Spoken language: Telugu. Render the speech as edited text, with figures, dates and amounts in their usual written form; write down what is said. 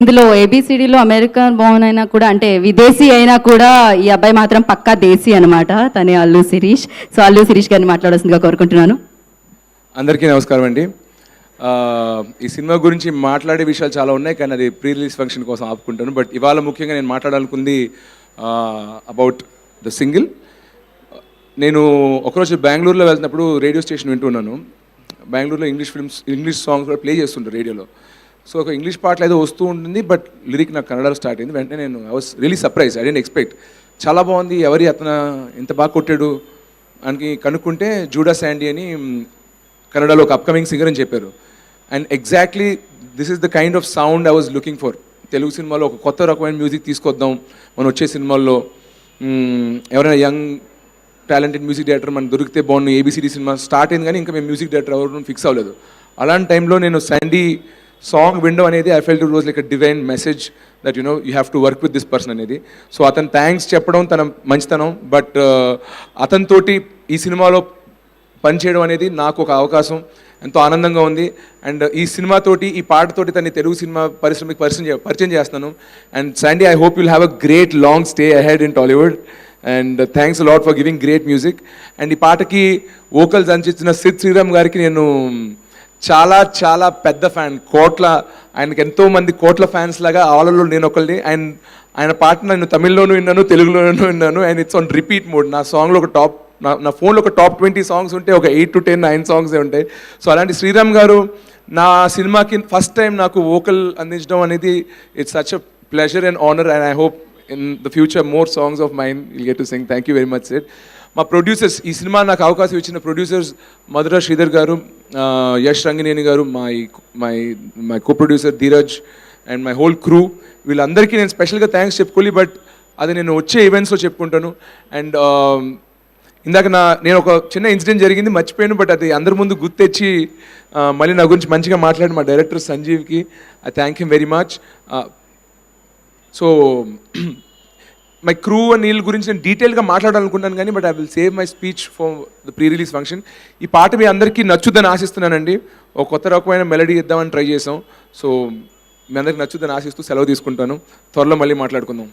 ఇందులో ఏబిసిడిలో అమెరికన్ బోర్న్ అయినా కూడా అంటే విదేశీ అయినా కూడా ఈ అబ్బాయి మాత్రం పక్కా దేశీ అనమాట. తనే అల్లు శిరీష్. సో అల్లు శిరీష్ గారిని మాట్లాడాల్సిందిగా కోరుకుంటున్నాను. అందరికీ నమస్కారం అండి. ఈ సినిమా గురించి మాట్లాడే విషయాలు చాలా ఉన్నాయి, కానీ అది ప్రీ రిలీజ్ ఫంక్షన్ కోసం ఆపుకుంటాను. బట్ ఇవాళ ముఖ్యంగా నేను మాట్లాడాలనుకుంది అబౌట్ ద సింగిల్. నేను ఒకరోజు బెంగళూరులో వెళ్తున్నప్పుడు రేడియో స్టేషన్ వింటున్నాను. బెంగళూరులో ఇంగ్లీష్ సాంగ్స్ కూడా ప్లే చేస్తుంటారు రేడియోలో. సో ఒక ఇంగ్లీష్ పాటలు ఏదో వస్తూ ఉంటుంది, బట్ లిరిక్ నాకు కన్నడలో స్టార్ట్ అయింది. వెంటనే నేను I was really surprise, I didn't expect. చాలా బాగుంది, ఎవరి అతను ఎంత బాగా కొట్టాడు అని కనుక్కుంటే జూడా శాండీ అని కన్నడలో ఒక అప్కమింగ్ సింగర్ అని చెప్పారు. And exactly this is the kind of sound I was looking for. Telugu సినిమాలో ఒక కొత్త రకమైన మ్యూజిక్ తీసుకొద్దాం మనం వచ్చే సినిమాల్లో. ఎవరైనా యంగ్ టాలెంటెడ్ మ్యూజిక్ డైరెక్టర్ మనకు దొరికితే బాగుండు. ఏబిసిడి సినిమా స్టార్ట్ అయింది కానీ ఇంకా మేము మ్యూజిక్ డైరెక్టర్ ఎవరు ఫిక్స్ అవ్వలేదు. అలాంటి టైంలో నేను శాండీ సాంగ్ విండో అనేది I felt it was like a divine message that you have to work with this person అనేది. సో అతను థ్యాంక్స్ చెప్పడం తన మంచితనం, బట్ అతనితోటి ఈ సినిమాలో పనిచేయడం అనేది నాకు ఒక అవకాశం, ఎంతో ఆనందంగా ఉంది. అండ్ ఈ సినిమాతోటి ఈ పాటతోటి తన తెలుగు సినిమా పరిశ్రమకి పరిచయం చేస్తున్నాను. And Sandy, I hope you'll have a great long stay ahead in Tollywood. And thanks lot for giving great music. And ఈ పాటకి వోకల్స్ అందించిన సిద్ శ్రీరామ్ గారికి నేను చాలా చాలా పెద్ద ఫ్యాన్. ఆయనకి ఎంతోమంది కోట్ల ఫ్యాన్స్ లాగా ఆలలో నేను ఒకరిని. ఆయన పాట నేను తమిళ్లోనూ విన్నాను, తెలుగులోనూ విన్నాను. And it's on repeat mode. నా సాంగ్లో ఒక నా ఫోన్లో ఒక టాప్ 20 సాంగ్స్ ఉంటే ఒక 8 to 10 9 సాంగ్సే ఉంటాయి. సో అలాంటి శ్రీరామ్ గారు నా సినిమాకి ఫస్ట్ టైం నాకు వోకల్ అందించడం అనేది it's such a pleasure and honour. And I hope in the future more songs of mind will get to sing. Thank you very much sir. మా ప్రొడ్యూసర్స్, ఈ సినిమా నాకు అవకాశం ఇచ్చిన ప్రొడ్యూసర్స్ మధుర శ్రీధర్ గారు, యష్ రంగినేని గారు, my co producer Dheeraj and my whole crew, వీళ్ళందరికీ నేను స్పెషల్గా థ్యాంక్స్ చెప్పుకోవాలి. బట్ అది నేను వచ్చే ఈవెంట్స్లో చెప్పుకుంటాను. అండ్ ఇందాక నేను ఒక చిన్న ఇన్సిడెంట్ జరిగింది మర్చిపోయాను, బట్ అది అందరి ముందు గుర్తెచ్చి మళ్ళీ నా గురించి మంచిగా మాట్లాడి మా డైరెక్టర్ సంజీవ్కి I thank him very much. So my crew and వీళ్ళ గురించి నేను డీటెయిల్గా మాట్లాడాలనుకుంటాను కానీ, but I will save my speech for the pre release function. ఈ పాట మీ అందరికీ నచ్చుద్దని ఆశిస్తున్నానండి. ఒక కొత్త రకమైన మెలడీ ఇద్దామని ట్రై చేసాం. సో మీ అందరికి నచ్చుద్దని ఆశిస్తూ సెలవు తీసుకుంటాను. త్వరలో మళ్ళీ మాట్లాడుకుందాం.